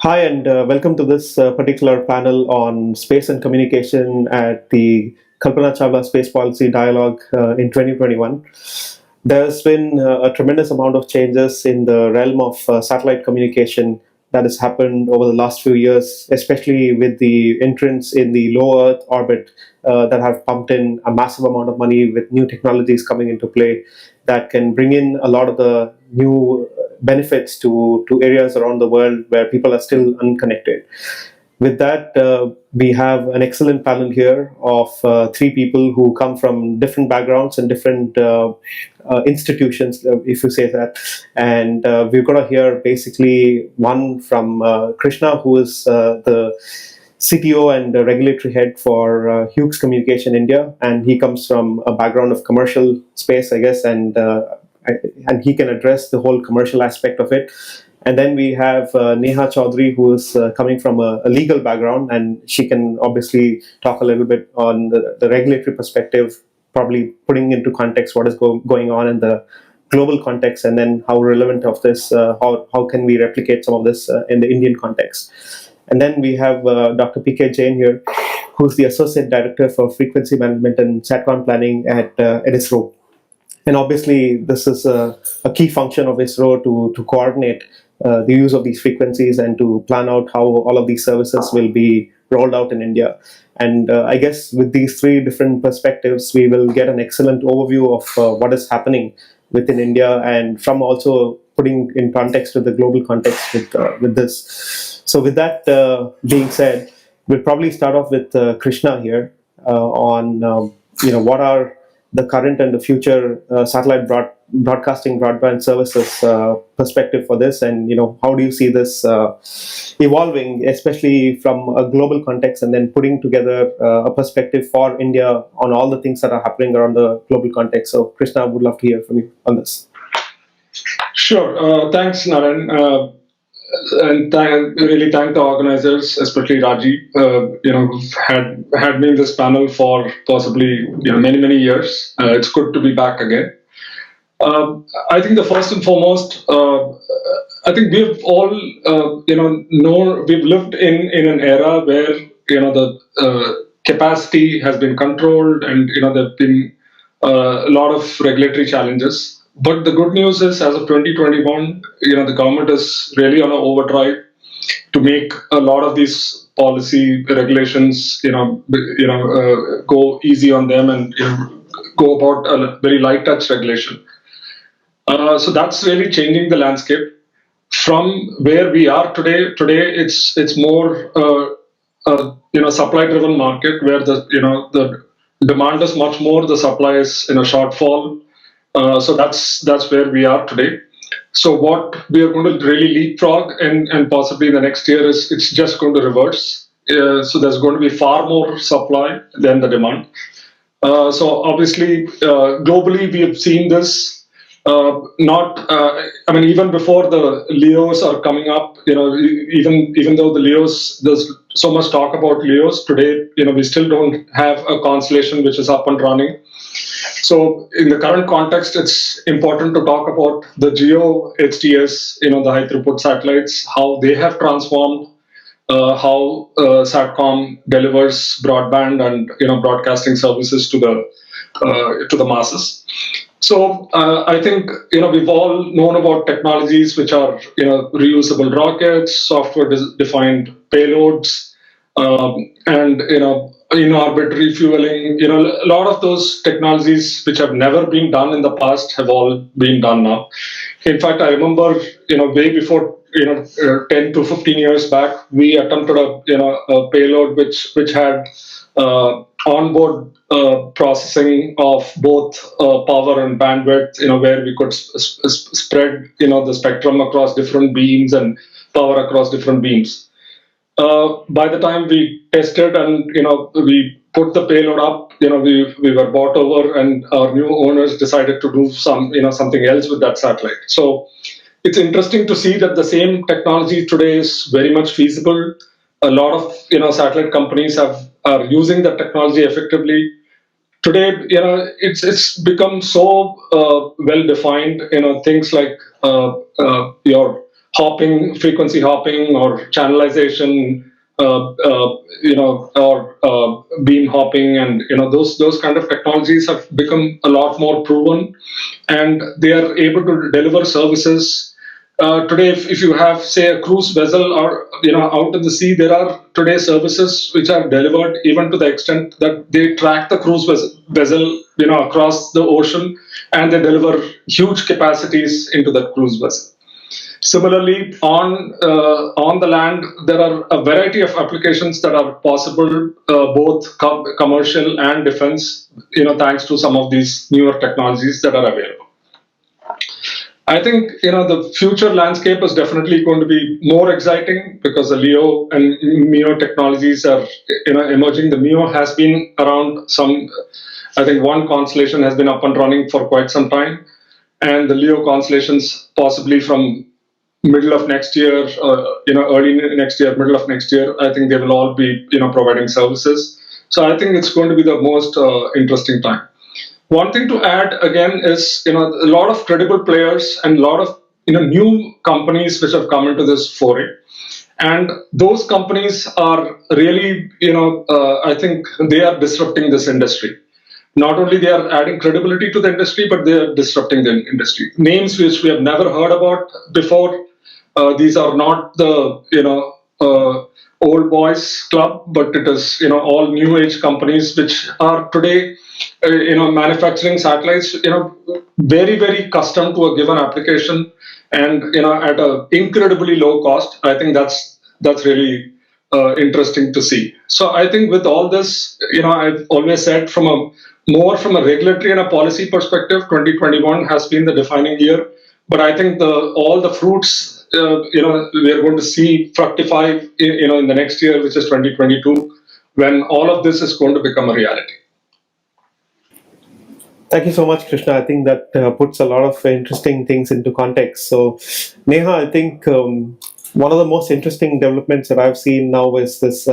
Hi, and welcome to this particular panel on space and communication at the Kalpana Chawla Space Policy Dialogue in 2021. There's been a tremendous amount of changes in the realm of satellite communication that has happened over the last few years, especially with the entrance in the low Earth orbit that have pumped in a massive amount of money with new technologies coming into play that can bring in a lot of the new benefits to areas around the world where people are still unconnected. With that, we have an excellent panel here of three people who come from different backgrounds and different institutions, if you say that. And we're going to hear basically one from Krishna, who is the CTO and the regulatory head for Hughes Communication India, and he comes from a background of commercial space, I guess, and he can address the whole commercial aspect of it. And then we have Nehaa Chaudhari, who is coming from a legal background, and she can obviously talk a little bit on the regulatory perspective, probably putting into context what is going on in the global context, and then how relevant of this, how can we replicate some of this in the Indian context. And then we have Dr. PK Jain here, who's the Associate Director for Frequency Management and SATCOM Planning at ISRO. And obviously, this is a key function of ISRO to coordinate the use of these frequencies and to plan out how all of these services will be rolled out in India. And I guess with these three different perspectives, we will get an excellent overview of what is happening within India, and from also putting in context with the global context with this. So with that being said, we'll probably start off with Krishna here on what are the current and the future satellite broadcasting broadband services perspective for this, and how do you see this evolving, especially from a global context, and then putting together a perspective for India on all the things that are happening around the global context. So Krishna, I would love to hear from you on this. Sure. Thanks, Naren. And really thank the organizers, especially Raji, who've had me in this panel for possibly many years. It's good to be back again. I think the first and foremost, I think we've all we've lived in an era where the capacity has been controlled, and there've been a lot of regulatory challenges. But the good news is, as of 2021, the government is really on an overdrive to make a lot of these policy regulations, go easy on them, and go about a very light touch regulation. So that's really changing the landscape from where we are today. Today, it's more supply driven market where the demand is much more, the supply is in a shortfall. So that's where we are today. So what we are going to really leapfrog and possibly the next year is it's just going to reverse. So there's going to be far more supply than the demand. So obviously, globally, we have seen this. Even before the LEOs are coming up, even though the LEOs, there's so much talk about LEOs today, we still don't have a constellation which is up and running. So in the current context, it's important to talk about the GEO HTS, the high throughput satellites, how they have transformed how SATCOM delivers broadband and broadcasting services to the masses. So I think we've all known about technologies which are reusable rockets, software-defined payloads, and in-orbit refueling. A lot of those technologies which have never been done in the past have all been done now. In fact, I remember way before 10 to 15 years back, we attempted a payload which had onboard processing of both power and bandwidth, where we could spread the spectrum across different beams and power across different beams. By the time we tested and we put the payload up, we were bought over, and our new owners decided to do something else with that satellite. So it's interesting to see that the same technology today is very much feasible. A lot of satellite companies are using the technology effectively. Today, it's become so well defined. Things like your hopping, frequency hopping, or channelization, or beam hopping, and those kind of technologies have become a lot more proven, and they are able to deliver services. Today, if you have, say, a cruise vessel or out in the sea, there are today services which are delivered even to the extent that they track the cruise vessel across the ocean, and they deliver huge capacities into that cruise vessel. Similarly, on the land, there are a variety of applications that are possible, both commercial and defense, thanks to some of these newer technologies that are available. I think the future landscape is definitely going to be more exciting because the LEO and MEO technologies are emerging. The MEO has been around I think one constellation has been up and running for quite some time, and the LEO constellations possibly from middle of next year, early next year, middle of next year. I think they will all be providing services. So I think it's going to be the most interesting time. One thing to add again is a lot of credible players and a lot of new companies which have come into this foray, and those companies are really I think they are disrupting this industry. Not only they are adding credibility to the industry, but they are disrupting the industry. Names which we have never heard about before. These are not the old boys club, but it is all new age companies which are today manufacturing satellites very, very custom to a given application, and at an incredibly low cost. I think that's really interesting to see. So I think with all this, I've always said from a regulatory and a policy perspective, 2021 has been the defining year. But I think all the fruits we are going to see fructify in the next year, which is 2022, when all of this is going to become a reality. Thank you so much, Krishna. I think that puts a lot of interesting things into context. So, Neha, I think one of the most interesting developments that I've seen now is this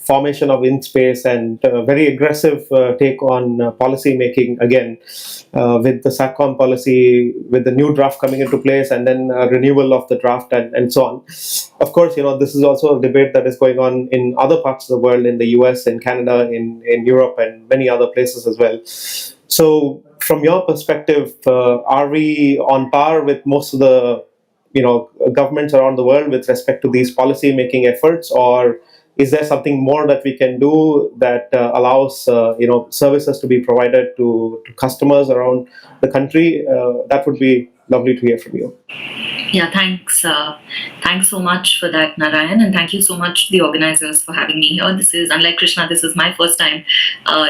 formation of InSpace and very aggressive take on policy making again with the SATCOM policy, with the new draft coming into place, and then renewal of the draft and so on. Of course, this is also a debate that is going on in other parts of the world, in the US, in Canada, in Europe, and many other places as well. So, from your perspective, are we on par with most of the governments around the world with respect to these policy making efforts, or is there something more that we can do that allows services to be provided to customers around the country? That would be lovely to hear from you. Yeah, thanks. Thanks so much for that, Narayan, and thank you so much to the organizers for having me here. This is, unlike Krishna, this is my first time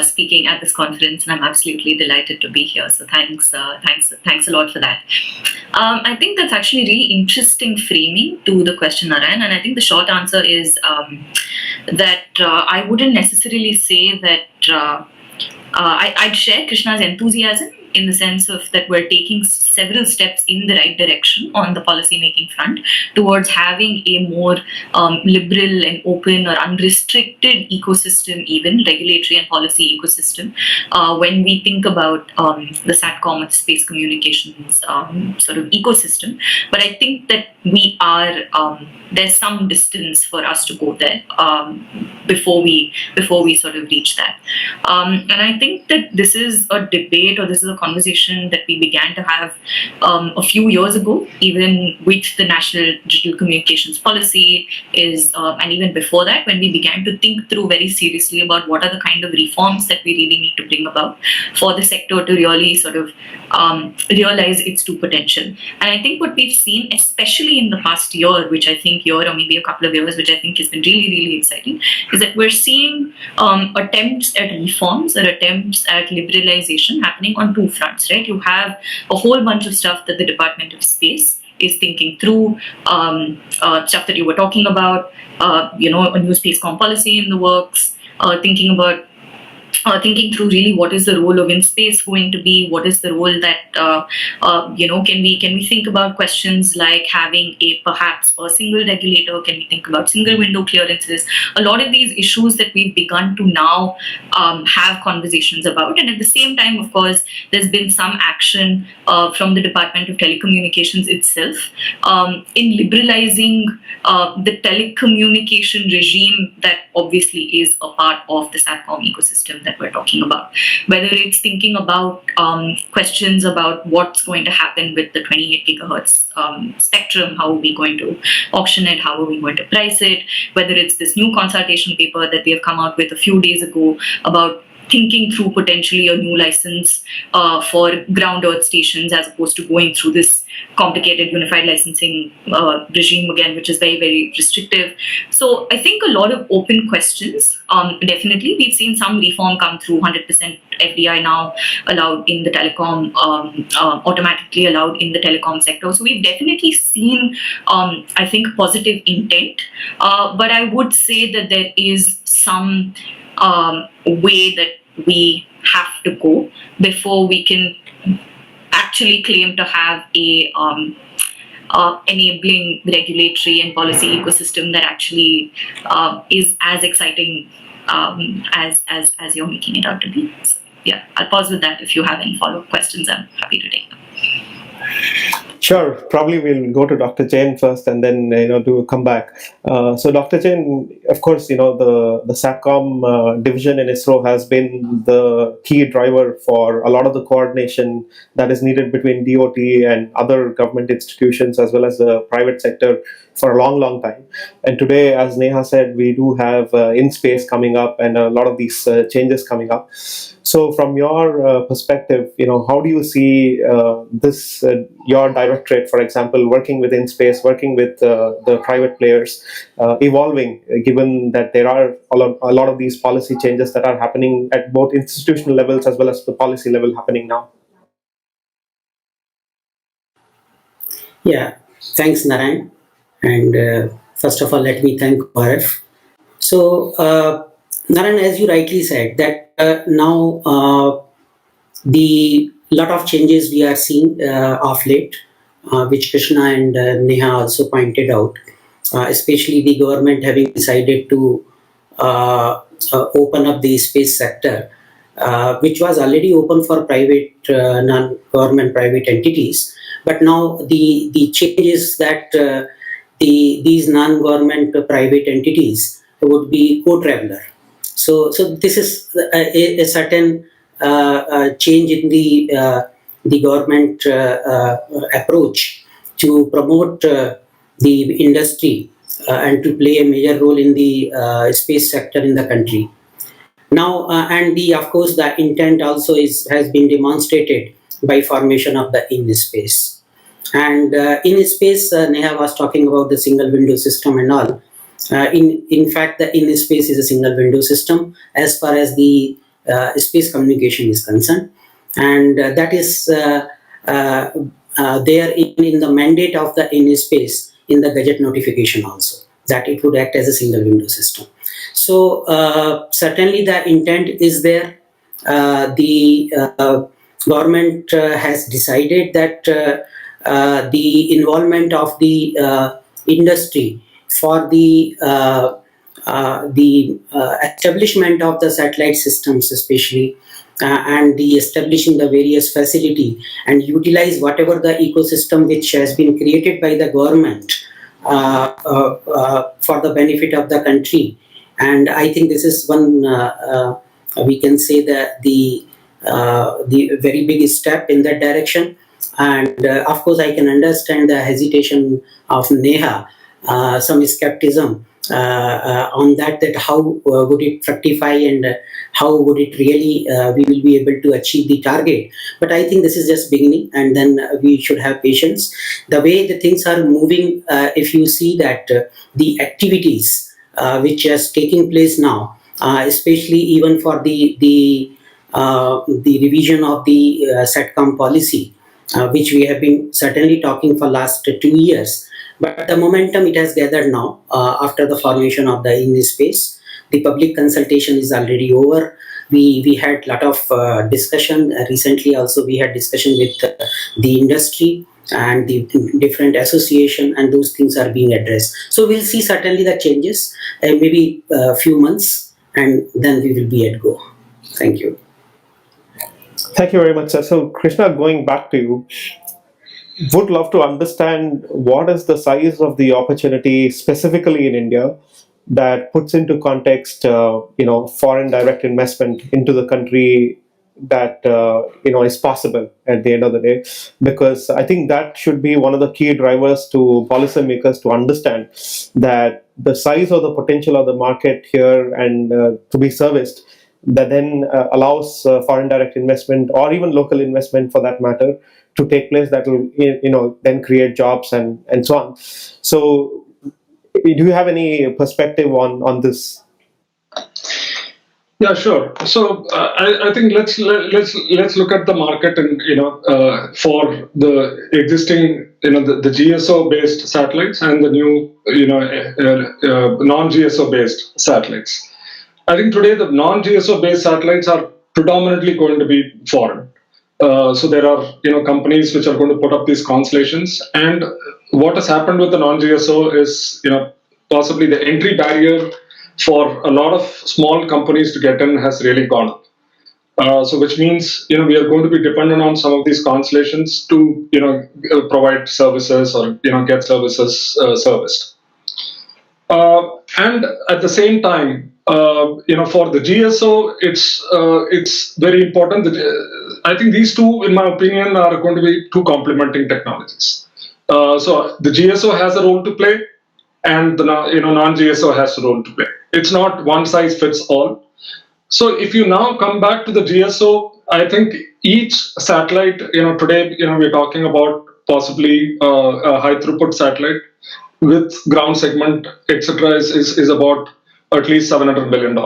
speaking at this conference, and I'm absolutely delighted to be here. So thanks a lot for that. I think that's actually really interesting framing to the question, Narayan, and I think the short answer is that I wouldn't necessarily say that I'd share Krishna's enthusiasm in the sense of that we're taking several steps in the right direction on the policy making front towards having a more liberal and open or unrestricted ecosystem, even regulatory and policy ecosystem, when we think about the SATCOM or space communications sort of ecosystem. But I think that we are there's some distance for us to go there before we sort of reach that. And I think that this is a debate, or this is a conversation that we began to have a few years ago, even with the National Digital Communications Policy, and even before that, when we began to think through very seriously about what are the kind of reforms that we really need to bring about for the sector to really sort of realize its true potential. And I think what we've seen, especially in the past year, which I think year or maybe a couple of years, which I think has been really, really exciting, is that we're seeing attempts at reforms or attempts at liberalization happening on two fronts, right? You have a whole bunch of stuff that the Department of Space is thinking through, stuff that you were talking about, a new space com policy in the works, thinking about thinking through really what is the role of in-space going to be, what is the role that can we think about questions like having perhaps a single regulator, can we think about single window clearances, a lot of these issues that we've begun to now have conversations about. And at the same time, of course, there's been some action from the Department of Telecommunications itself in liberalizing the telecommunication regime that obviously is a part of the SATCOM ecosystem that we're talking about. Whether it's thinking about questions about what's going to happen with the 28 gigahertz spectrum, how are we going to auction it, how are we going to price it, whether it's this new consultation paper that they have come out with a few days ago about thinking through potentially a new license for ground earth stations as opposed to going through this complicated unified licensing regime again, which is very, very restrictive. So I think a lot of open questions. Definitely, we've seen some reform come through, 100% FDI now allowed in the telecom, automatically allowed in the telecom sector. So we've definitely seen, I think, positive intent. But I would say that there is some way that we have to go before we can actually claim to have a enabling regulatory and policy ecosystem that actually is as exciting as you're making it out to be. So, yeah, I'll pause with that. If you have any follow-up questions, I'm happy to take them. Sure. Probably we'll go to Dr. Jain first, and then do come back. So, Dr. Jain, of course, the SATCOM division in ISRO has been the key driver for a lot of the coordination that is needed between DOT and other government institutions as well as the private sector for a long, long time. And today, as Neha said, we do have in-space coming up and a lot of these changes coming up. So, from your perspective, how do you see this, your directorate, for example, working with in-space, working with the private players, evolving, given that there are a lot of these policy changes that are happening at both institutional levels as well as the policy level happening now? Yeah, thanks, Narayan. And first of all, let me thank ORF. So, Narayan, as you rightly said, that now the lot of changes we are seeing of late, which Krishna and Neha also pointed out, especially the government having decided to open up the space sector, which was already open for private, non-government private entities. But now the change is that these non-government private entities would be co-traveler. So this is a certain change in the government approach to promote the industry and to play a major role in the space sector in the country. Now, and of course, the intent also has been demonstrated by formation of the in-space. And in-space, Neha was talking about the single window system and all. In fact, the in-space is a single window system as far as the space communication is concerned. And that is there in the mandate of the in-space in the Gazette notification also, that it would act as a single window system. So certainly the intent is there. The government has decided that the involvement of the industry for the establishment of the satellite systems, especially, and the establishing the various facility and utilize whatever the ecosystem which has been created by the government for the benefit of the country. And I think this is one we can say that the very big step in that direction. And of course, I can understand the hesitation of Neha, some skepticism on that how would it fructify and how would it really we will be able to achieve the target. But I think this is just beginning, and then we should have patience. The way the things are moving, if you see that the activities which is taking place now, especially even for the revision of the SATCOM policy, which we have been certainly talking for last 2 years. But the momentum it has gathered now after the formation of the in-space. The public consultation is already over. we had a lot of discussion recently. Also, we had discussion with the industry and the different association, and those things are being addressed. So we'll see certainly the changes, maybe a few months, and then we will be at go. Thank you. Thank you very much, sir. So, Krishna, going back to you, would love to understand what is the size of the opportunity specifically in India that puts into context, foreign direct investment into the country that is possible at the end of the day, because I think that should be one of the key drivers to policymakers to understand that the size of the potential of the market here and to be serviced, that then allows foreign direct investment or even local investment for that matter to take place, that will then create jobs and so on. So do you have any perspective on this? Yeah, sure. So I think let's look at the market, and for the existing the GSO based satellites and the new non GSO based satellites. I think today the non GSO based satellites are predominantly going to be foreign. So there are companies which are going to put up these constellations, and what has happened with the non GSO is possibly the entry barrier for a lot of small companies to get in has really gone up. So which means we are going to be dependent on some of these constellations to provide services or get services serviced. And at the same time, for the GSO, it's very important that I think these two, in my opinion, are going to be two complementing technologies. So the GSO has a role to play, and the non-GSO has a role to play. It's not one size fits all. So if you now come back to the GSO, I think each satellite, today, we're talking about possibly a high throughput satellite with ground segment, etc., is about at least $700 million.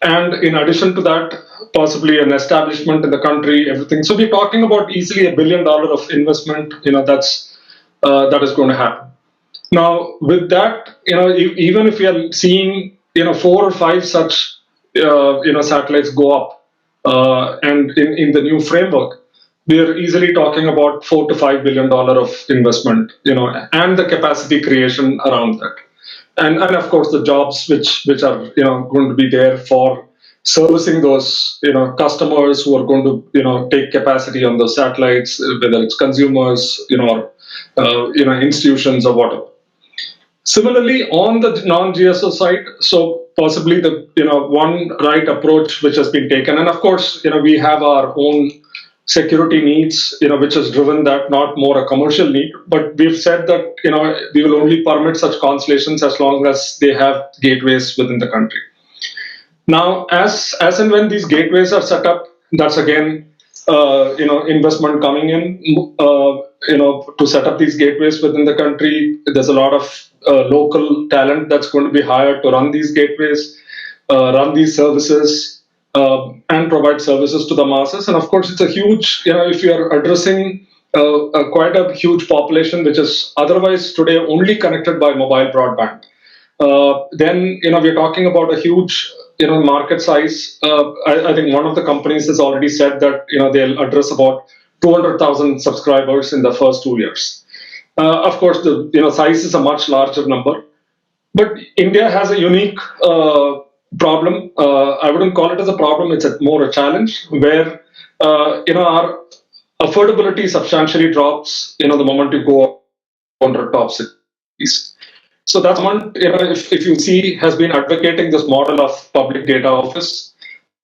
And in addition to that, possibly an establishment in the country, everything. So we're talking about easily $1 billion of investment, that is going to happen. Now, with that, even if we are seeing, 4 or 5 such, satellites go up, and in the new framework, we are easily talking about $4 to $5 billion of investment, and the capacity creation around that, and of course the jobs which are going to be there for servicing those customers who are going to take capacity on those satellites, whether it's consumers, or institutions or whatever. Similarly, on the non-GSO side, so possibly the one right approach which has been taken, and of course we have our own security needs, which has driven that, not more a commercial need, but we've said that we will only permit such constellations as long as they have gateways within the country. Now, as and when these gateways are set up, that's again investment coming in to set up these gateways within the country. There's a lot of local talent that's going to be hired to run these gateways, run these services, and provide services to the masses. And of course, it's a huge, if you are addressing quite a huge population which is otherwise today only connected by mobile broadband, then we're talking about a huge market size. I think one of the companies has already said that they'll address about 200,000 subscribers in the first 2 years. Of course, the size is a much larger number, but India has a unique problem. I wouldn't call it as a problem; it's more a challenge where our affordability substantially drops. The moment you go under top cities. So that's one. If you see, has been advocating this model of public data office,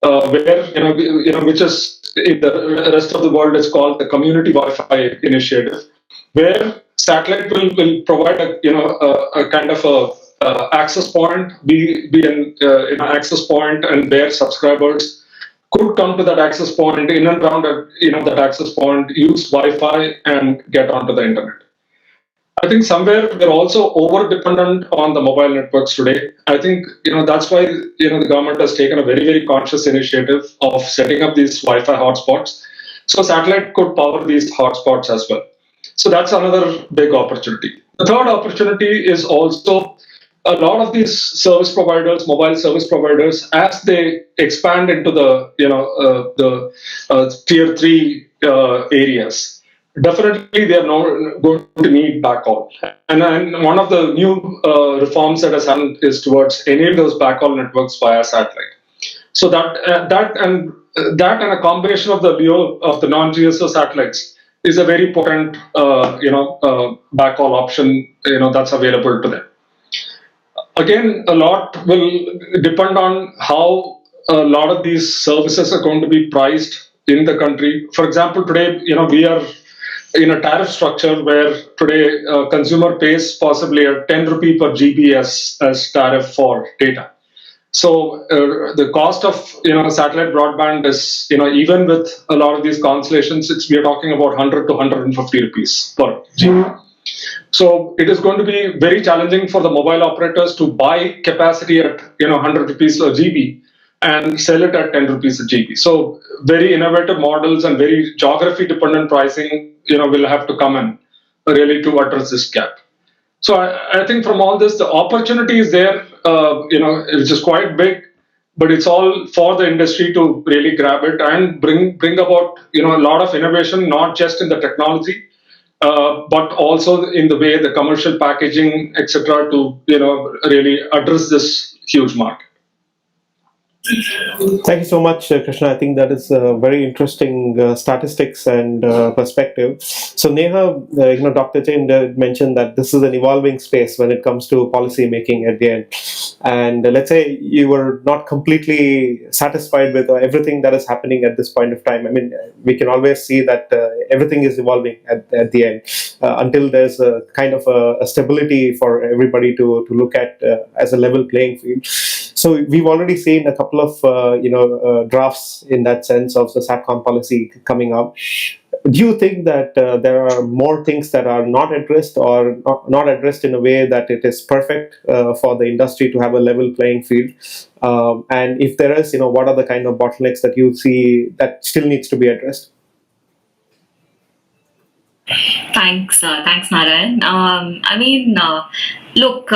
where which is in the rest of the world is called the Community Wi-Fi Initiative, where satellite will provide a kind of a access point, be an access point, and where subscribers could come to that access point, in and around that access point, use Wi-Fi and get onto the internet. I think somewhere we're also over-dependent on the mobile networks today. I think that's why the government has taken a very, very conscious initiative of setting up these Wi-Fi hotspots, so satellite could power these hotspots as well. So that's another big opportunity. The third opportunity is also a lot of these service providers, mobile service providers, as they expand into the tier 3 areas, definitely they are now going to need backhaul. And one of the new reforms that has happened is towards enabling those backhaul networks via satellite. So that and a combination of the LEO of the non-GSO satellites is a very potent backhaul option that's available to them. Again, a lot will depend on how a lot of these services are going to be priced in the country. For example, today, we are in a tariff structure where today consumer pays possibly a 10 rupee per GB as tariff for data. So the cost of satellite broadband is even with a lot of these constellations, we are talking about 100 to 150 rupees per GB. So it is going to be very challenging for the mobile operators to buy capacity at 100 rupees a GB and sell it at 10 rupees a GB. So very innovative models and very geography dependent pricing will have to come in really to address this gap. So I think from all this, the opportunity is there, which is quite big, but it's all for the industry to really grab it and bring about a lot of innovation, not just in the technology, but also in the way the commercial packaging, etc., to really address this huge market. Thank you so much, Krishna. I think that is very interesting statistics and perspective. So, Neha, Dr. Jain mentioned that this is an evolving space when it comes to policy making at the end. And let's say you were not completely satisfied with everything that is happening at this point of time. I mean, we can always see that everything is evolving at the end until there's a kind of a stability for everybody to look at as a level playing field. So we've already seen a couple of drafts in that sense of the SATCOM policy coming up. Do you think that there are more things that are not addressed or not addressed in a way that it is perfect for the industry to have a level playing field? And if there is, what are the kind of bottlenecks that you see that still needs to be addressed? Thanks, Narayan. Look,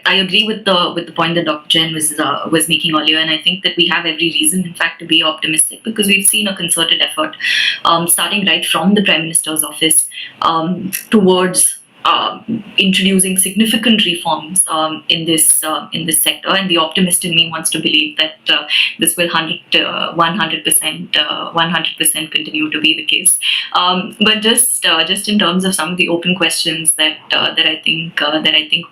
I agree with the point that Dr. Jain was making earlier, and I think that we have every reason, in fact, to be optimistic because we've seen a concerted effort, starting right from the Prime Minister's office, towards introducing significant reforms in this sector, and the optimist in me wants to believe that this will 100% continue to be the case. But just in terms of some of the open questions that I think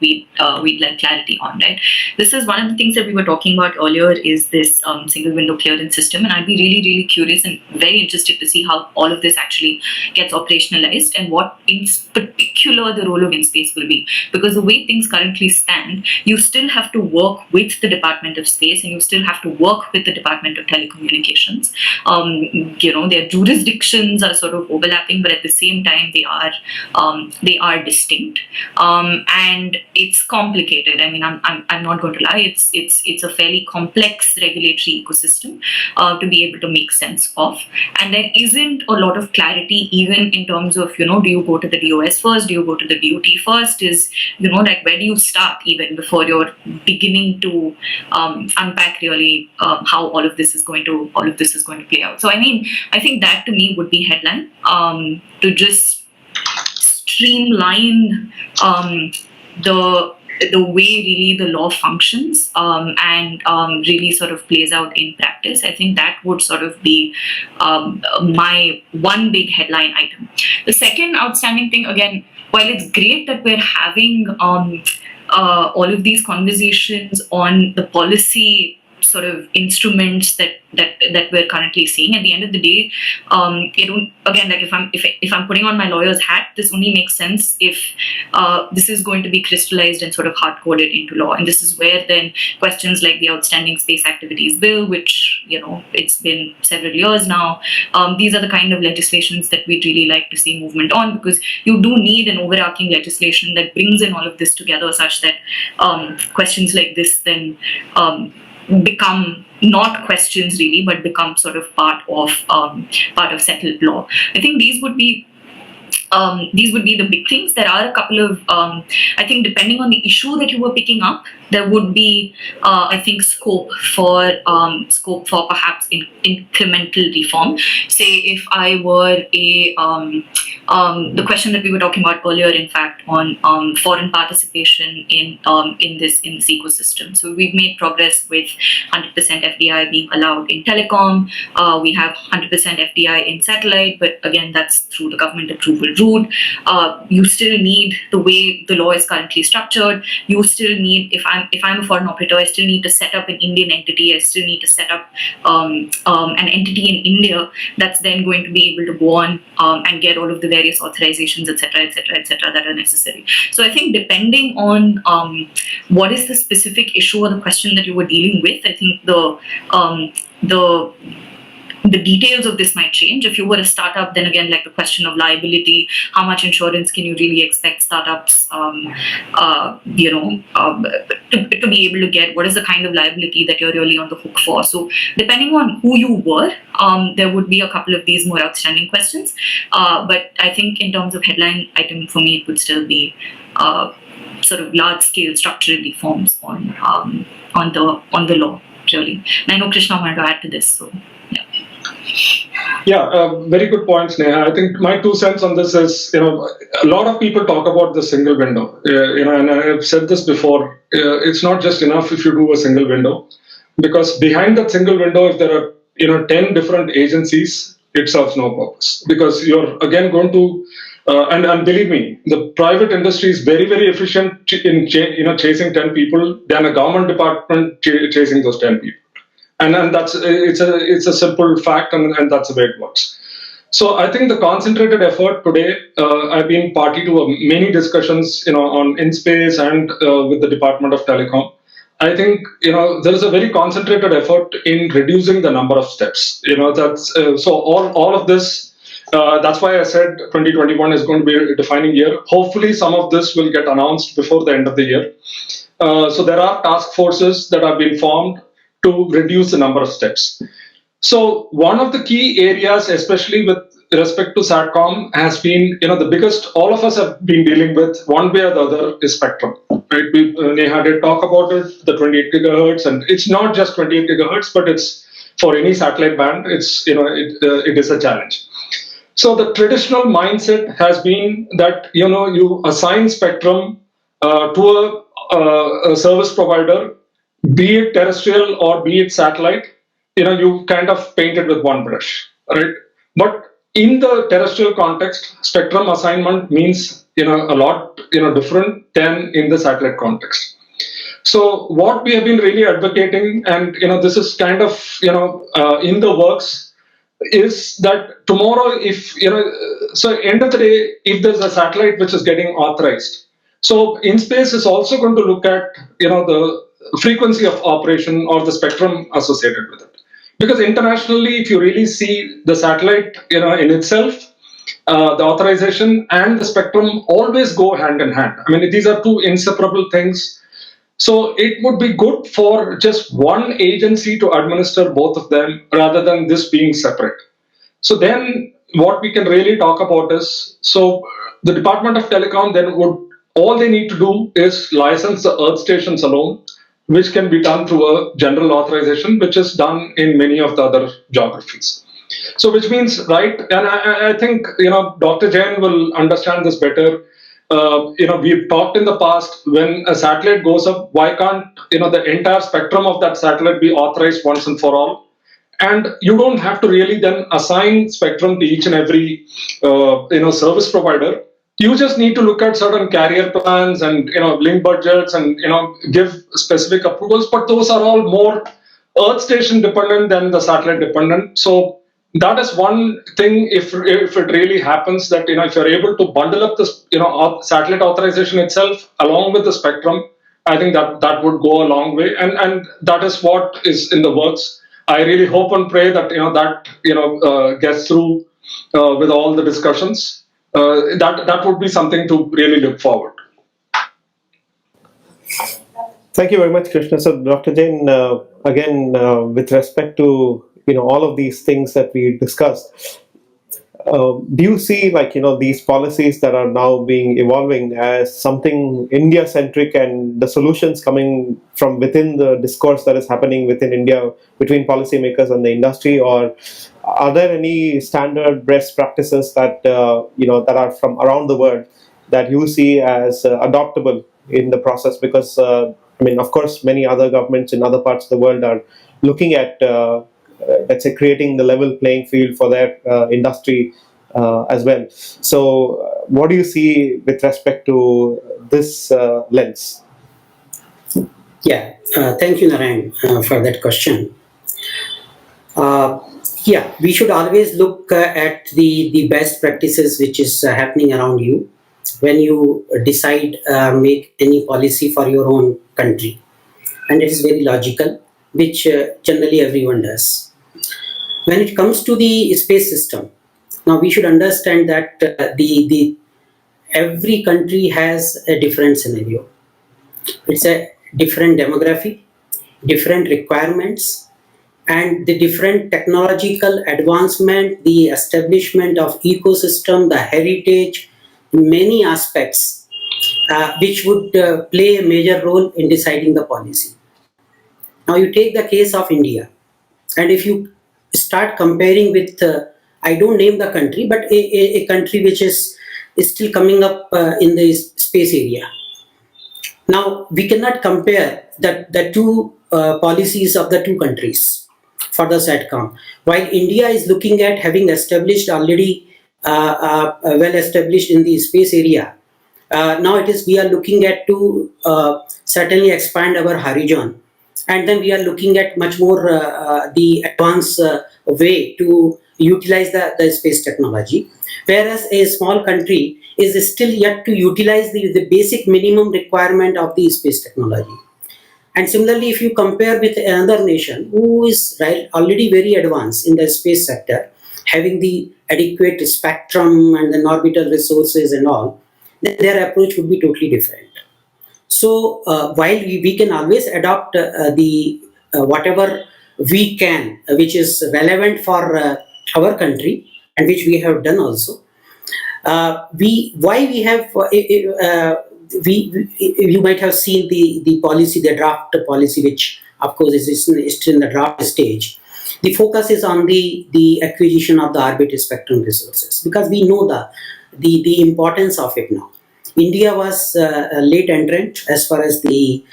we'd like clarity on, right? This is one of the things that we were talking about earlier, is this single window clearance system, and I'd be really curious and very interested to see how all of this actually gets operationalized and what in particular the role of InSpace will be, because the way things currently stand, you still have to work with the Department of Space and you still have to work with the Department of Telecommunications. Their jurisdictions are sort of overlapping, but at the same time they are distinct, and it's complicated. I mean, I'm not going to lie, it's a fairly complex regulatory ecosystem to be able to make sense of, and there isn't a lot of clarity even in terms of do you go to the DOS first, do you go to the DOT first, is like where do you start even before you're beginning to unpack really how all of this is going to play out. So I mean, I think that to me would be headline to just streamline the way really the law functions and really sort of plays out in practice. I think that would sort of be my one big headline item. The second outstanding thing, again, while it's great that we're having all of these conversations on the policy sort of instruments that we're currently seeing, at the end of the day, if I'm putting on my lawyer's hat, this only makes sense if this is going to be crystallized and sort of hard-coded into law. And this is where then questions like the Outstanding Space Activities Bill, which it's been several years now, these are the kind of legislations that we'd really like to see movement on, because you do need an overarching legislation that brings in all of this together such that questions like this then become not questions really, but become sort of part of settled law. I think these would be these would be the big things. There are a couple of, I think, depending on the issue that you were picking up, there would be, I think, scope for perhaps incremental reform. Say, if I were the question that we were talking about earlier, in fact, on foreign participation in this ecosystem. So we've made progress with 100% FDI being allowed in telecom. We have 100% FDI in satellite, but again, that's through the government approval route. You still need, the way the law is currently structured, you still need, if I'm a foreign operator, I still need to set up an Indian entity. I still need to set up an entity in India that's then going to be able to go on and get all of the various authorizations, etc., that are necessary. So I think depending on what is the specific issue or the question that you were dealing with, I think the details of this might change. If you were a startup, then again, like the question of liability, how much insurance can you really expect startups, to be able to get? What is the kind of liability that you're really on the hook for? So depending on who you were, there would be a couple of these more outstanding questions. But I think in terms of headline item, for me, it would still be sort of large-scale structural reforms on the law, really. And I know Krishna wanted to add to this, so yeah. Yeah, very good points, Neha. I think my 2 cents on this is, a lot of people talk about the single window, and I've said this before. It's not just enough if you do a single window, because behind that single window, if there are 10 different agencies, it serves no purpose, because you're again going to and believe me, the private industry is very, very efficient in chasing 10 people than a government department chasing those 10 people. And that's it's a simple fact, and that's the way it works. So I think the concentrated effort today, I've been party to many discussions, on InSpace and with the Department of Telecom. I think there is a very concentrated effort in reducing the number of steps. That's so all of this. That's why I said 2021 is going to be a defining year. Hopefully, some of this will get announced before the end of the year. So there are task forces that have been formed to reduce the number of steps. So one of the key areas, especially with respect to SATCOM, has been, the biggest all of us have been dealing with one way or the other is spectrum. Right? Neha did talk about it, the 28 gigahertz, and it's not just 28 gigahertz, but it's for any satellite band. It's it is a challenge. So the traditional mindset has been that you assign spectrum to a service provider, be it terrestrial or be it satellite. You kind of paint it with one brush, right? But in the terrestrial context, spectrum assignment means a lot different than in the satellite context. So what we have been really advocating, and this is kind of in the works, is that tomorrow, if so end of the day, if there's a satellite which is getting authorized, so InSpace is also going to look at the frequency of operation or the spectrum associated with it, because internationally, if you really see the satellite in itself, the authorization and the spectrum always go hand in hand. I mean, these are two inseparable things. So it would be good for just one agency to administer both of them rather than this being separate. So then what we can really talk about is, so the Department of Telecom then all they need to do is license the earth stations alone, which can be done through a general authorization, which is done in many of the other geographies. So which means, right, and I think, Dr. Jain will understand this better. We've talked in the past, when a satellite goes up, why can't the entire spectrum of that satellite be authorized once and for all? And you don't have to really then assign spectrum to each and every service provider. You just need to look at certain carrier plans and link budgets and give specific approvals. But those are all more earth station dependent than the satellite dependent. So that is one thing. If it really happens that if you're able to bundle up this satellite authorization itself along with the spectrum, I think that would go a long way, and that is what is in the works. I really hope and pray that that gets through with all the discussions. That would be something to really look forward. Thank you very much, Krishna. So, Dr. Jain, again, with respect to all of these things that we discussed, Do you see, like, these policies that are now being evolving as something India centric, and the solutions coming from within the discourse that is happening within India between policymakers and the industry, or are there any standard best practices that that are from around the world that you see as adoptable in the process? Because of course, many other governments in other parts of the world are looking at let's say, creating the level playing field for their industry as well. So, what do you see with respect to this lens? Yeah, thank you, Narayan, for that question. Yeah, we should always look at the best practices which is happening around you when you decide make any policy for your own country, and it is very logical, which generally everyone does. When it comes to the space system, now we should understand that the every country has a different scenario. It's a different demography, different requirements, and the different technological advancement, the establishment of ecosystem, the heritage, many aspects which would play a major role in deciding the policy. Now you take the case of India, and if you start comparing with, I don't name the country, but a country which is still coming up in the space area. Now we cannot compare the two policies of the two countries for the SATCOM. While India is looking at having established already well established in the space area, now it is we are looking at to certainly expand our horizon, and then we are looking at much more the advanced way to utilize the space technology, whereas a small country is still yet to utilize the basic minimum requirement of the space technology. And similarly, if you compare with another nation who is already very advanced in the space sector, having the adequate spectrum and the orbital resources and all, then their approach would be totally different. So while we can always adopt the whatever we can, which is relevant for our country, and which we have done also, we have you might have seen the policy, the draft policy, which of course is still in the draft stage. The focus is on the acquisition of the orbit spectrum resources, because we know the importance of it now. India was a late entrant as far as the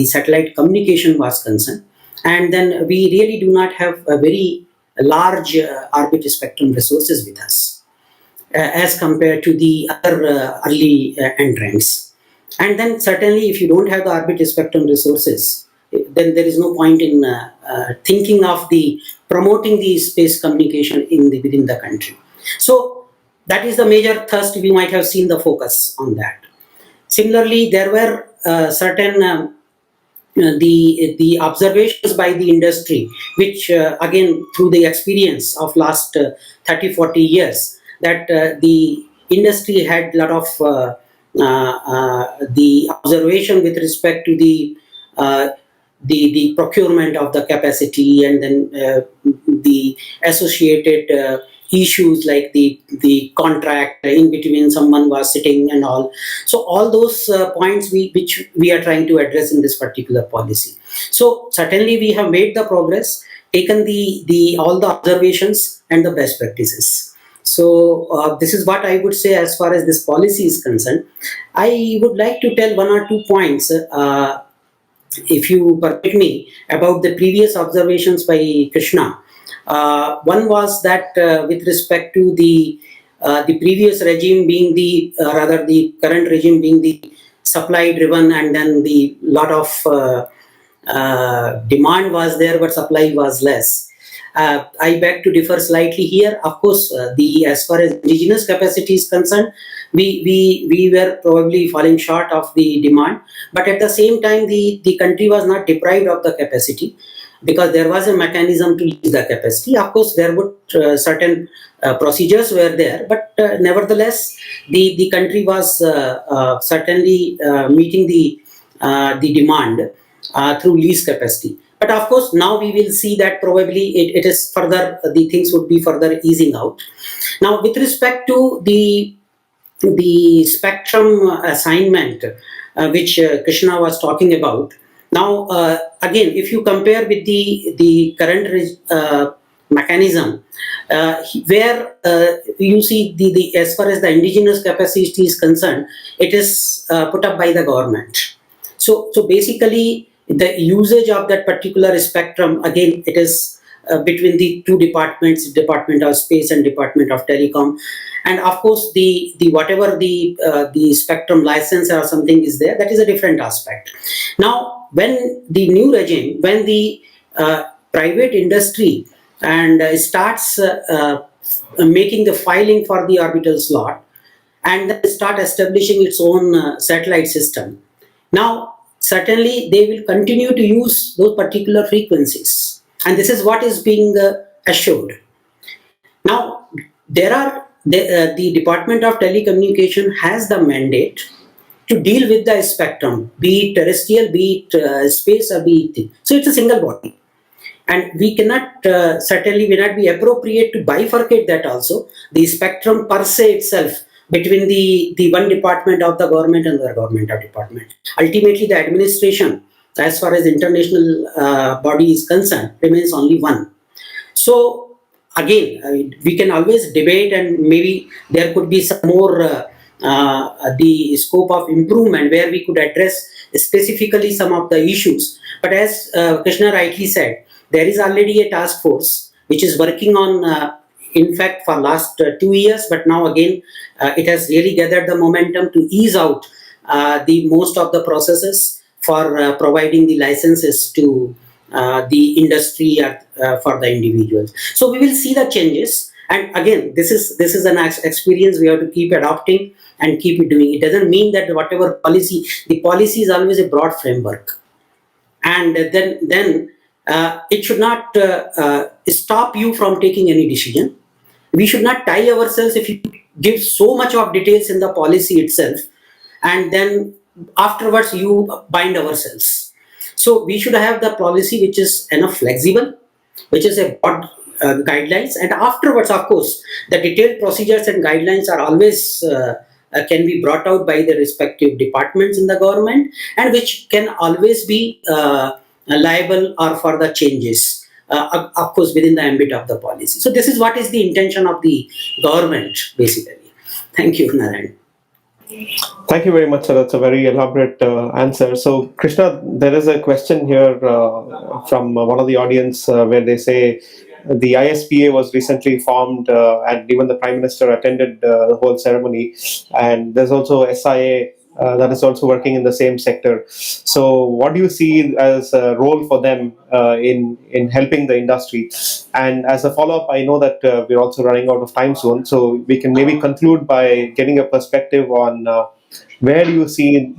satellite communication was concerned, and then we really do not have a very large orbit spectrum resources with us as compared to the other early entrants. And then certainly, if you don't have the orbit spectrum resources, then there is no point in thinking of the promoting the space communication within the country. So that is the major thrust. We might have seen the focus on that. Similarly, there were certain the observations by the industry, which again through the experience of last 30-40 years, that the industry had a lot of the observation with respect to the procurement of the capacity, and then the associated issues like the contract in between someone was sitting and all. So all those points which we are trying to address in this particular policy. So certainly we have made the progress, taken the all the observations and the best practices. So this is what I would say as far as this policy is concerned. I would like to tell one or two points, if you permit me, about the previous observations by Krishna. One was that with respect to the previous regime being rather the current regime being the supply driven, and then the lot of demand was there, but supply was less. I beg to differ slightly here. Of course, as far as indigenous capacity is concerned, we were probably falling short of the demand, but at the same time, the country was not deprived of the capacity, because there was a mechanism to use the capacity. Of course, there would certain procedures were there, but nevertheless, the country was certainly meeting the demand through lease capacity. But of course, now we will see that probably it is further, the things would be further easing out. Now, with respect to the spectrum assignment, which Krishna was talking about. Now, again, if you compare with the current mechanism, where you see the as far as the indigenous capacity is concerned, it is put up by the government. So basically, the usage of that particular spectrum, again, it is between the two departments, Department of Space and Department of Telecom. And of course, the whatever the spectrum license or something is there, that is a different aspect. Now, when the new regime, when the private industry and starts making the filing for the orbital slot, and then start establishing its own satellite system. Now, certainly they will continue to use those particular frequencies, and this is what is being assured. Now, the Department of Telecommunication has the mandate to deal with the spectrum, be it terrestrial, be it space, or be it. So it's a single body. And we cannot, certainly will not be appropriate to bifurcate that also. The spectrum per se itself between the one department of the government and the government of department. Ultimately, the administration, as far as international body is concerned, remains only one. So again, we can always debate, and maybe there could be some more the scope of improvement where we could address specifically some of the issues. But as Krishna rightly said, there is already a task force which is working on, in fact, for last 2 years, but now again, it has really gathered the momentum to ease out the most of the processes for providing the licenses to the industry for the individuals. So we will see the changes. And again, this is an experience we have to keep adopting and keep it doing. It doesn't mean that whatever policy, the policy is always a broad framework. And then it should not stop you from taking any decision. We should not tie ourselves if you give so much of details in the policy itself, and then afterwards you bind ourselves. So we should have the policy which is enough flexible, which is a broad guidelines, and afterwards, of course, the detailed procedures and guidelines are always can be brought out by the respective departments in the government, and which can always be liable or for the changes, of course, within the ambit of the policy. So this is what is the intention of the government, basically. Thank you, Narayan. Thank you very much, sir. That's a very elaborate answer. So, Krishna, there is a question here from one of the audience where they say the ISPA was recently formed and even the Prime Minister attended the whole ceremony. And there's also SIA that is also working in the same sector. So what do you see as a role for them in helping the industry? And as a follow-up, I know that we're also running out of time soon, so we can maybe conclude by getting a perspective on where do you see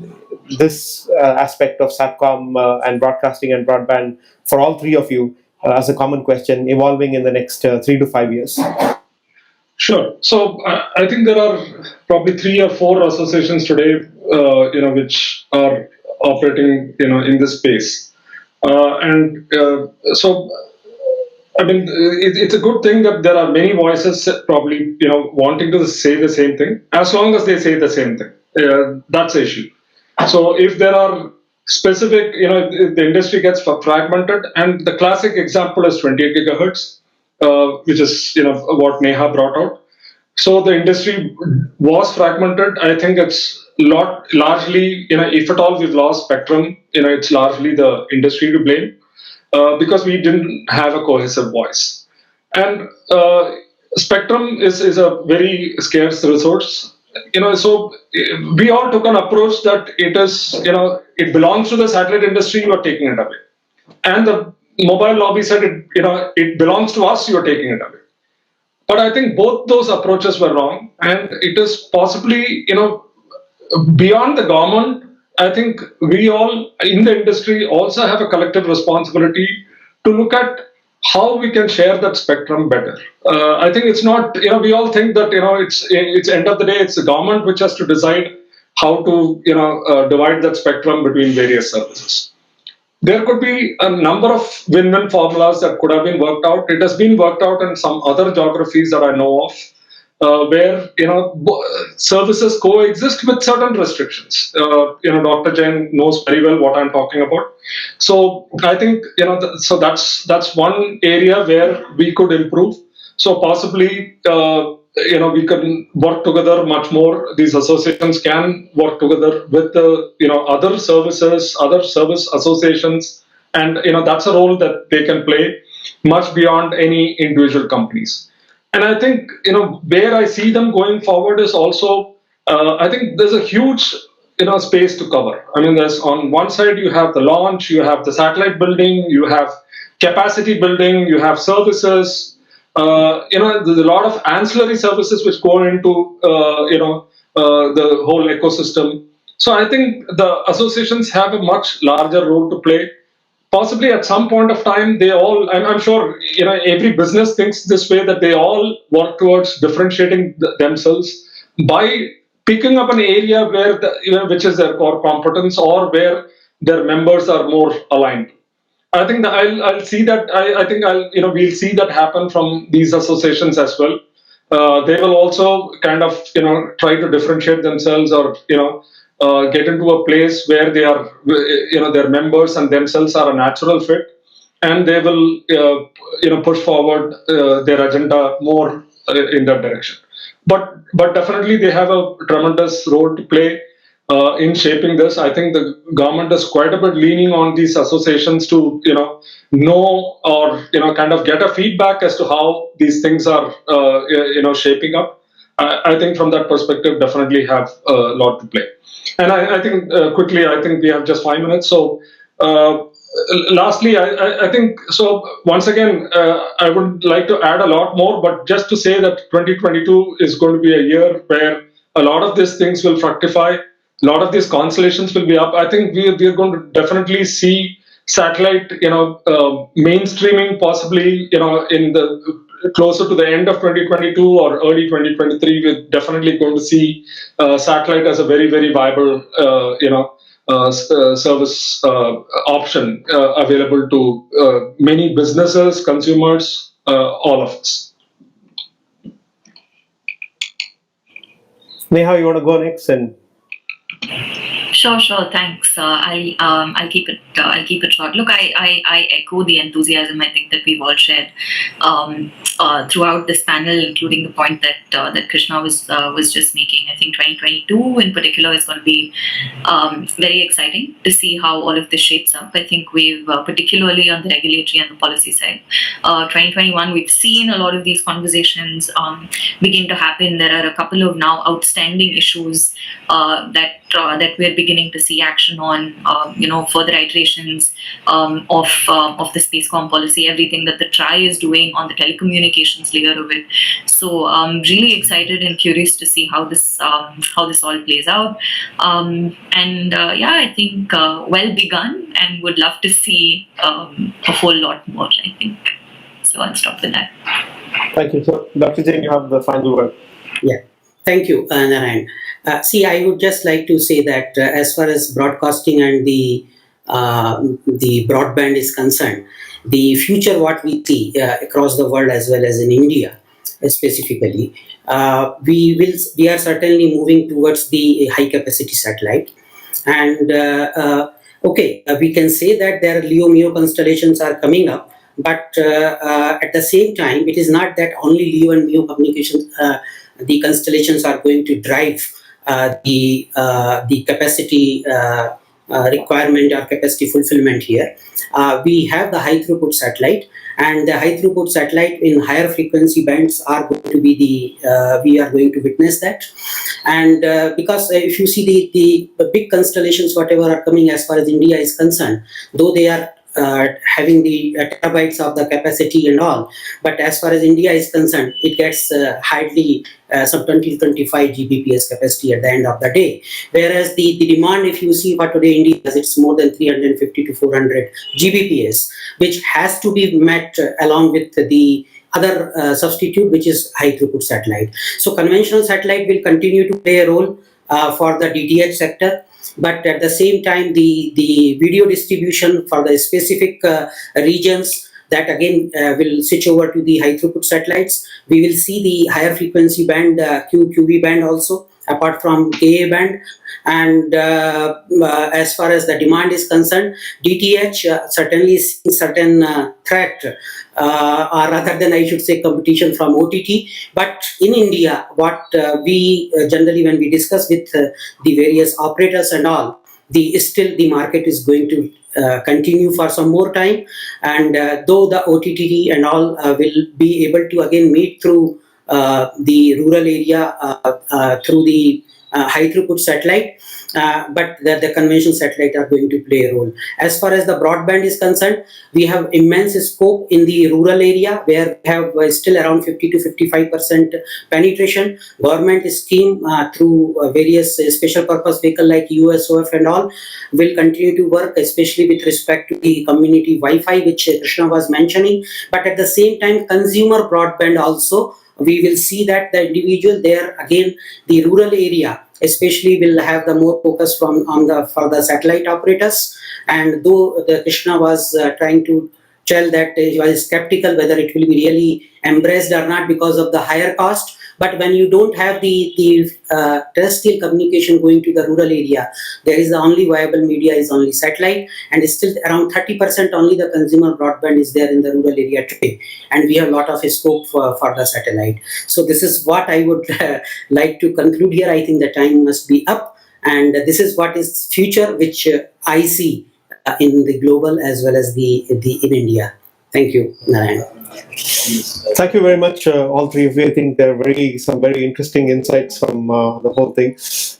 this aspect of SATCOM and broadcasting and broadband for all three of you as a common question evolving in the next 3 to 5 years? Sure. So I think there are probably 3 or 4 associations today, which are operating, in this space. So, I mean, it's a good thing that there are many voices probably, wanting to say the same thing. As long as they say the same thing, that's the issue. So if there are specific, the industry gets fragmented, and the classic example is 28 gigahertz. Which is what Neha brought out. So the industry was fragmented. I think it's largely, if at all we've lost spectrum, it's largely the industry to blame because we didn't have a cohesive voice. And spectrum is a very scarce resource. So we all took an approach that it is, it belongs to the satellite industry, you are taking it away. And the mobile lobby said it belongs to us, you are taking it away. But I think both those approaches were wrong, and it is possibly beyond the government. I think we all in the industry also have a collective responsibility to look at how we can share that spectrum better. I think it's not, we all think that it's end of the day it's the government which has to decide how to divide that spectrum between various services. there could be a number of win-win formulas that could have been worked out. It has been worked out in some other geographies that I know of, where services coexist with certain restrictions. Dr. Jain knows very well what I'm talking about. So I think so that's one area where we could improve. So possibly we can work together much more. These associations can work together with the other services, other service associations, and that's a role that they can play much beyond any individual companies. And I think where I see them going forward is also I think there's a huge space to cover. I mean, there's on one side you have the launch, you have the satellite building, you have capacity building, you have services. There's a lot of ancillary services which go into the whole ecosystem. So I think the associations have a much larger role to play. Possibly at some point of time, I'm sure every business thinks this way, that they all work towards differentiating themselves by picking up an area where which is their core competence, or where their members are more aligned. I think that I'll see that. I think we'll see that happen from these associations as well. They will also kind of try to differentiate themselves, or get into a place where they are their members and themselves are a natural fit, and they will push forward their agenda more in that direction. But definitely they have a tremendous role to play in shaping this. I think the government is quite a bit leaning on these associations to know or kind of get a feedback as to how these things are shaping up. I think from that perspective, definitely have a lot to play. And I think quickly, I think we have just 5 minutes. So lastly, I think so. Once again, I would like to add a lot more, but just to say that 2022 is going to be a year where a lot of these things will fructify. A lot of these constellations will be up. I think we are going to definitely see satellite, mainstreaming possibly, in the closer to the end of 2022 or early 2023. We're definitely going to see satellite as a very, very viable, service option available to many businesses, consumers, all of us. Neha, you want to go next? And Sure. Thanks. I'll keep it short. Look, I echo the enthusiasm I think that we've all shared throughout this panel, including the point that Krishna was just making. I think 2022 in particular is going to be very exciting to see how all of this shapes up. I think we've particularly on the regulatory and the policy side, 2021 we've seen a lot of these conversations begin to happen. There are a couple of now outstanding issues that we're beginning to see action on, further iterations of the Spacecom policy, everything that the TRI is doing on the telecommunications layer of it. So I'm really excited and curious to see how this all plays out. I think well begun, and would love to see a whole lot more, I think. So I'll stop with that. thank you. So, Dr. Jain, you have the final word. Yeah, thank you, Narayan. I would just like to say that as far as broadcasting and the broadband is concerned, the future what we see across the world as well as in India specifically, we are certainly moving towards the high capacity satellite, and we can say that there are LEO MEO constellations are coming up, but at the same time, it is not that only LEO and MEO communications, the constellations are going to drive the capacity requirement or capacity fulfillment here. We have the high throughput satellite, and the high throughput satellite in higher frequency bands are going to be we are going to witness that. And because if you see the big constellations, whatever are coming as far as India is concerned, though they are having the terabytes of the capacity and all, but as far as India is concerned, it gets hardly some 20 to 25 Gbps capacity at the end of the day. Whereas the demand, if you see for today India, it's more than 350 to 400 Gbps, which has to be met along with the other substitute, which is high throughput satellite. So conventional satellite will continue to play a role for the DTH sector. but at the same time, the video distribution for the specific regions, that again will switch over to the high throughput satellites. We will see the higher frequency band, QB band also, apart from Ka band. And as far as the demand is concerned, DTH certainly is seeing certain threat, or rather than I should say competition from OTT. But in India, what we generally, when we discuss with the various operators and all, still the market is going to continue for some more time. And though the OTT and all will be able to again meet through the rural area through the high throughput satellite, but the conventional satellite are going to play a role. As far as the broadband is concerned, we have immense scope in the rural area where we have still around 50 to 55% penetration. Government scheme through various special purpose vehicle like USOF and all will continue to work, especially with respect to the community Wi-Fi, which Krishna was mentioning. But at the same time, consumer broadband also, we will see that the individual there, again, the rural area especially will have the more focus for the satellite operators. And though the Krishna was trying to tell that he was skeptical whether it will be really embraced or not because of the higher cost, but when you don't have the terrestrial communication going to the rural area, there is the only viable media is only satellite, and it's still around 30% only the consumer broadband is there in the rural area today, and we have a lot of scope for the satellite. So this is what I would like to conclude here. I think the time must be up, and this is what is future which I see in the global as well as the in India. Thank you, Narayan. Thank you very much, all three of you. I think there are some very interesting insights from the whole thing.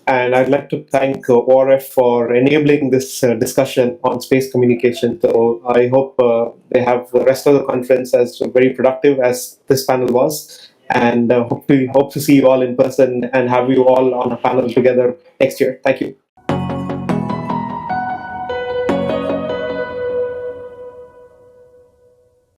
And I'd like to thank ORF for enabling this discussion on space communication. So I hope they have the rest of the conference as very productive as this panel was. And hope to see you all in person and have you all on a panel together next year. Thank you.